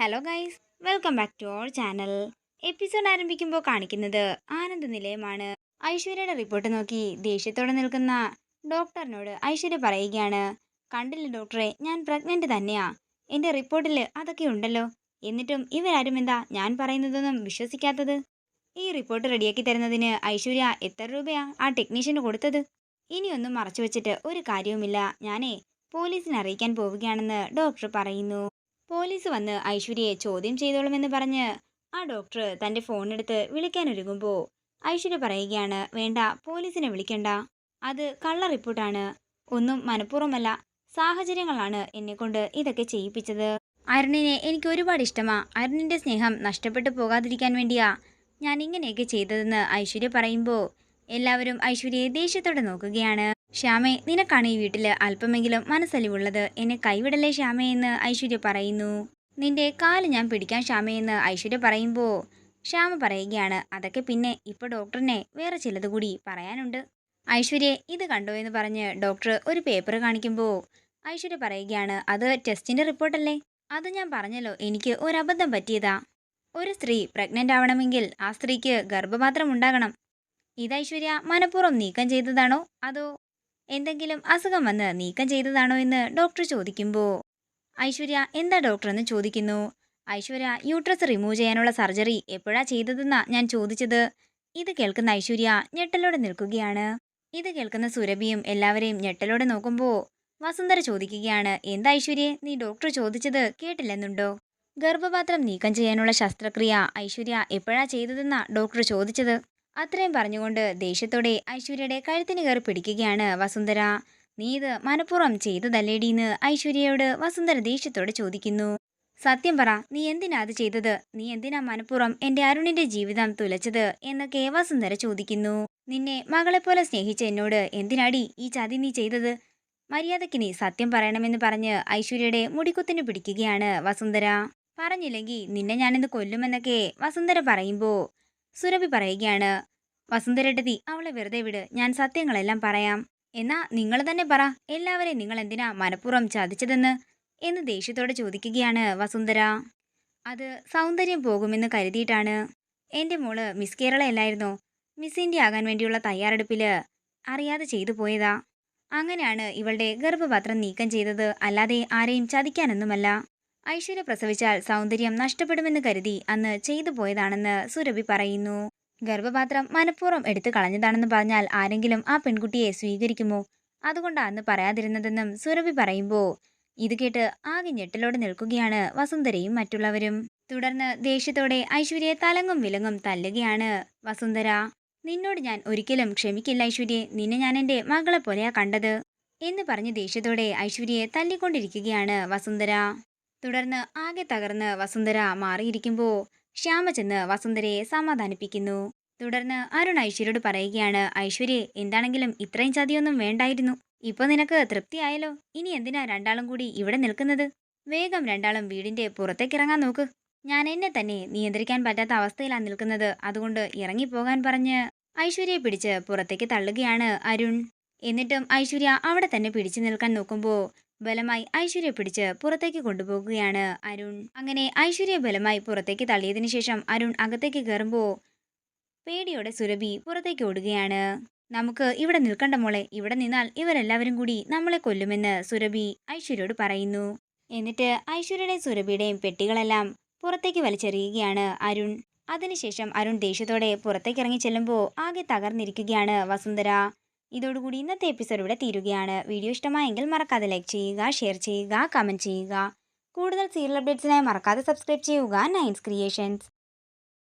Hello guys, welcome back to our channel. Episode ആരംഭിക്കുമ്പോൾ കാണിക്കുന്നത് ആനന്ദ നിലയമാണ്. ഐശ്വര്യയുടെ report നോക്കി ദേഷ്യത്തോടെ നിൽക്കുന്ന ഡോക്ടറിനോട് ഐശ്വര്യ പറയുകയാണ്, കണ്ടില്ല ഡോക്ടറെ, ഞാൻ പ്രഗ്നന്റ് തന്നെയാ. എൻ്റെ റിപ്പോർട്ടിൽ അതൊക്കെ ഉണ്ടല്ലോ. എന്നിട്ടും ഇവരാരും എന്താ ഞാൻ പറയുന്നതൊന്നും വിശ്വസിക്കാത്തത്? ഈ റിപ്പോർട്ട് റെഡിയാക്കി തരുന്നതിന് ഐശ്വര്യ എത്ര രൂപയാ ആ ടെക്നീഷ്യന് കൊടുത്തത്? ഇനിയൊന്നും മറച്ചു വെച്ചിട്ട് ഒരു കാര്യവുമില്ല. ഞാനേ പോലീസിനെ അറിയിക്കാൻ പോവുകയാണെന്ന് ഡോക്ടർ പറയുന്നു. പോലീസ് വന്ന് ഐശ്വര്യയെ ചോദ്യം ചെയ്തോളുമെന്ന് പറഞ്ഞ് ആ ഡോക്ടർ തൻ്റെ ഫോണെടുത്ത് വിളിക്കാനൊരുങ്ങുമ്പോൾ ഐശ്വര്യ പറയുകയാണ്, വേണ്ട, പോലീസിനെ വിളിക്കണ്ട. അത് കള്ള റിപ്പോർട്ടാണ്. ഒന്നും മനഃപൂർവ്വമല്ല. സാഹചര്യങ്ങളാണ് എന്നെക്കൊണ്ട് ഇതൊക്കെ ചെയ്യിപ്പിച്ചത്. അരുണിനെ എനിക്ക് ഒരുപാട് ഇഷ്ടമാ. അരുണിൻ്റെ സ്നേഹം നഷ്ടപ്പെട്ടു പോകാതിരിക്കാൻ വേണ്ടിയാ ഞാൻ ഇങ്ങനെയൊക്കെ ചെയ്തതെന്ന് ഐശ്വര്യ പറയുമ്പോൾ എല്ലാവരും ഐശ്വര്യയെ ദേഷ്യത്തോടെ നോക്കുകയാണ്. ശ്യാമേ, നിനക്കാണ് ഈ വീട്ടില് അല്പമെങ്കിലും മനസ്സലിവുള്ളത്. എന്നെ കൈവിടല്ലേ ശ്യാമേ എന്ന് ഐശ്വര്യ പറയുന്നു. നിന്റെ കാല് ഞാൻ പിടിക്കാൻ ശ്യാമയെന്ന് ഐശ്വര്യ പറയുമ്പോൾ ശ്യാമ പറയുകയാണ്, അതൊക്കെ പിന്നെ, ഇപ്പൊ ഡോക്ടറിനെ വേറെ ചിലത് കൂടി പറയാനുണ്ട്. ഐശ്വര്യ ഇത് കണ്ടോ എന്ന് പറഞ്ഞ് ഡോക്ടർ ഒരു പേപ്പർ കാണിക്കുമ്പോൾ ഐശ്വര്യ പറയുകയാണ്, അത് ടെസ്റ്റിന്റെ റിപ്പോർട്ടല്ലേ? അത് ഞാൻ പറഞ്ഞല്ലോ, എനിക്ക് ഒരബദ്ധം പറ്റിയതാ. ഒരു സ്ത്രീ പ്രഗ്നന്റ് ആവണമെങ്കിൽ ആ സ്ത്രീക്ക് ഗർഭപാത്രം ഉണ്ടാകണം. ഇത് ഐശ്വര്യ മനഃപൂർവ്വം നീക്കം ചെയ്തതാണോ അതോ എന്തെങ്കിലും അസുഖം വന്ന് നീക്കം ചെയ്തതാണോ എന്ന് ഡോക്ടർ ചോദിക്കുമ്പോൾ ഐശ്വര്യ എന്താ ഡോക്ടർ എന്ന് ചോദിക്കുന്നു. ഐശ്വര്യ യൂട്രസ് റിമൂവ് ചെയ്യാനുള്ള സർജറി എപ്പോഴാ ചെയ്തതെന്നാ ഞാൻ ചോദിച്ചത്. ഇത് കേൾക്കുന്ന ഐശ്വര്യ ഞെട്ടലോടെ നിൽക്കുകയാണ്. ഇത് കേൾക്കുന്ന സുരഭിയും എല്ലാവരെയും ഞെട്ടലോടെ നോക്കുമ്പോൾ വസുന്ധര ചോദിക്കുകയാണ്, എന്താ ഐശ്വര്യ, നീ ഡോക്ടർ ചോദിച്ചത് കേട്ടില്ലെന്നുണ്ടോ? ഗർഭപാത്രം നീക്കം ചെയ്യാനുള്ള ശസ്ത്രക്രിയ ഐശ്വര്യ എപ്പോഴാ ചെയ്തതെന്നാ ഡോക്ടർ ചോദിച്ചത്. അത്രയും പറഞ്ഞുകൊണ്ട് ദേഷ്യത്തോടെ ഐശ്വര്യയുടെ കഴുത്തിന് കയറി പിടിക്കുകയാണ് വസുന്ധര. നീ ഇത് മനഃപൂർവ്വം ചെയ്തതല്ലേടീന്ന് ഐശ്വര്യയോട് വസുന്ധര ദേഷ്യത്തോടെ ചോദിക്കുന്നു. സത്യം പറ, നീ എന്തിനാ അത് ചെയ്തത്? നീ എന്തിനാ മനഃപൂർവ്വം എൻ്റെ അരുണിന്റെ ജീവിതം തുലച്ചത് എന്നൊക്കെ വസുന്ധര ചോദിക്കുന്നു. നിന്നെ മകളെപ്പോലെ സ്നേഹിച്ച എന്നോട് എന്തിനാടി ഈ ചതി നീ ചെയ്തത്? മര്യാദയ്ക്ക് നീ സത്യം പറയണമെന്ന് പറഞ്ഞ് ഐശ്വര്യയുടെ മുടിക്കുത്തിന് പിടിക്കുകയാണ് വസുന്ധര. പറഞ്ഞില്ലെങ്കിൽ നിന്നെ ഞാനിന്ന് കൊല്ലുമെന്നൊക്കെ വസുന്ധര പറയുമ്പോൾ സുരഭി പറയുകയാണ്, വസുന്ധരേട്ടത്തി, അവളെ വെറുതെ വിട്, ഞാൻ സത്യങ്ങളെല്ലാം പറയാം. എന്നാ നിങ്ങൾ തന്നെ പറ, എല്ലാവരെയും നിങ്ങൾ എന്തിനാ മനഃപൂർവ്വം ചതിച്ചതെന്ന് എന്ന് ദേഷ്യത്തോടെ ചോദിക്കുകയാണ് വസുന്ധര. അത് സൗന്ദര്യം പോകുമെന്ന് കരുതിയിട്ടാണ്. എൻ്റെ മോള് മിസ് കേരള അല്ലായിരുന്നോ? മിസ് ഇന്ത്യ ആകാൻ വേണ്ടിയുള്ള തയ്യാറെടുപ്പില് അറിയാതെ ചെയ്തു പോയതാ. അങ്ങനെയാണ് ഇവളുടെ ഗർഭപാത്രം നീക്കം ചെയ്തത്, അല്ലാതെ ആരെയും ചതിക്കാനൊന്നുമല്ല. ഐശ്വര്യ പ്രസവിച്ചാൽ സൗന്ദര്യം നഷ്ടപ്പെടുമെന്ന് കരുതി അന്ന് ചെയ്തു പോയതാണെന്ന് സുരഭി പറയുന്നു. ഗർഭപാത്രം മനഃപൂർവ്വം എടുത്തു കളഞ്ഞതാണെന്ന് പറഞ്ഞാൽ ആരെങ്കിലും ആ പെൺകുട്ടിയെ സ്വീകരിക്കുമോ? അതുകൊണ്ടാ അന്ന് പറയാതിരുന്നതെന്നും സുരഭി പറയുമ്പോൾ ഇത് കേട്ട് ആകെ ഞെട്ടലോടെ നിൽക്കുകയാണ് വസുന്ധരയും മറ്റുള്ളവരും. തുടർന്ന് ദേഷ്യത്തോടെ ഐശ്വര്യയെ തലങ്ങും വിലങ്ങും തല്ലുകയാണ് വസുന്ധര. നിന്നോട് ഞാൻ ഒരിക്കലും ക്ഷമിക്കില്ല ഐശ്വര്യയെ, നിന്നെ ഞാൻ എൻ്റെ മകളെ പോലെയാ കണ്ടത് എന്ന് പറഞ്ഞ് ദേഷ്യത്തോടെ ഐശ്വര്യയെ തല്ലിക്കൊണ്ടിരിക്കുകയാണ് വസുന്ധര. തുടർന്ന് ആകെ തകർന്ന് വസുന്ധര മാറിയിരിക്കുമ്പോൾ ശ്യാമ ചെന്ന് വസുന്ധരയെ സമാധാനിപ്പിക്കുന്നു. തുടർന്ന് അരുൺ ഐശ്വര്യയോട് പറയുകയാണ്, ഐശ്വര്യയെ, എന്താണെങ്കിലും ഇത്രയും ചതിയൊന്നും വേണ്ടായിരുന്നു. ഇപ്പൊ നിനക്ക് തൃപ്തിയായല്ലോ. ഇനി എന്തിനാ രണ്ടാളും കൂടി ഇവിടെ നിൽക്കുന്നത്? വേഗം രണ്ടാളും വീടിന്റെ പുറത്തേക്ക് ഇറങ്ങാൻ നോക്ക്. ഞാൻ എന്നെ തന്നെ നിയന്ത്രിക്കാൻ പറ്റാത്ത അവസ്ഥയിലാണ് നിൽക്കുന്നത്. അതുകൊണ്ട് ഇറങ്ങിപ്പോകാൻ പറഞ്ഞ് ഐശ്വര്യയെ പിടിച്ച് പുറത്തേക്ക് തള്ളുകയാണ് അരുൺ. എന്നിട്ടും ഐശ്വര്യ അവിടെ തന്നെ പിടിച്ചു നിൽക്കാൻ നോക്കുമ്പോൾ ബലമായി ഐശ്വര്യ പിടിച്ച് പുറത്തേക്ക് കൊണ്ടുപോകുകയാണ് അരുൺ. അങ്ങനെ ഐശ്വര്യ ബലമായി പുറത്തേക്ക് തള്ളിയതിനു ശേഷം അരുൺ അകത്തേക്ക് കയറുമ്പോൾ പേടിയോടെ സുരഭി പുറത്തേക്ക് ഓടുകയാണ്. നമുക്ക് ഇവിടെ നിൽക്കണ്ട മോളെ, ഇവിടെ നിന്നാൽ ഇവരെല്ലാവരും കൂടി നമ്മളെ കൊല്ലുമെന്ന് സുരഭി ഐശ്വര്യയോട് പറയുന്നു. എന്നിട്ട് ഐശ്വര്യയുടെയും സുരഭിയുടെയും പെട്ടികളെല്ലാം പുറത്തേക്ക് വലിച്ചെറിയുകയാണ് അരുൺ. അതിനുശേഷം അരുൺ ദേഷ്യത്തോടെ പുറത്തേക്ക് ഇറങ്ങി ചെല്ലുമ്പോൾ ആകെ തകർന്നിരിക്കുകയാണ് വസുന്ധര. ഇതോടുകൂടി ഇന്നത്തെ എപ്പിസോഡ് ഇവിടെ തീരുകയാണ്. വീഡിയോ ഇഷ്ടമായെങ്കിൽ മറക്കാതെ ലൈക്ക് ചെയ്യുക, ഷെയർ ചെയ്യുക, കമൻറ്റ് ചെയ്യുക. കൂടുതൽ സീരിയൽ അപ്ഡേറ്റ്സിനായി മറക്കാതെ സബ്സ്ക്രൈബ് ചെയ്യുക നയൻസ് ക്രിയേഷൻസ്.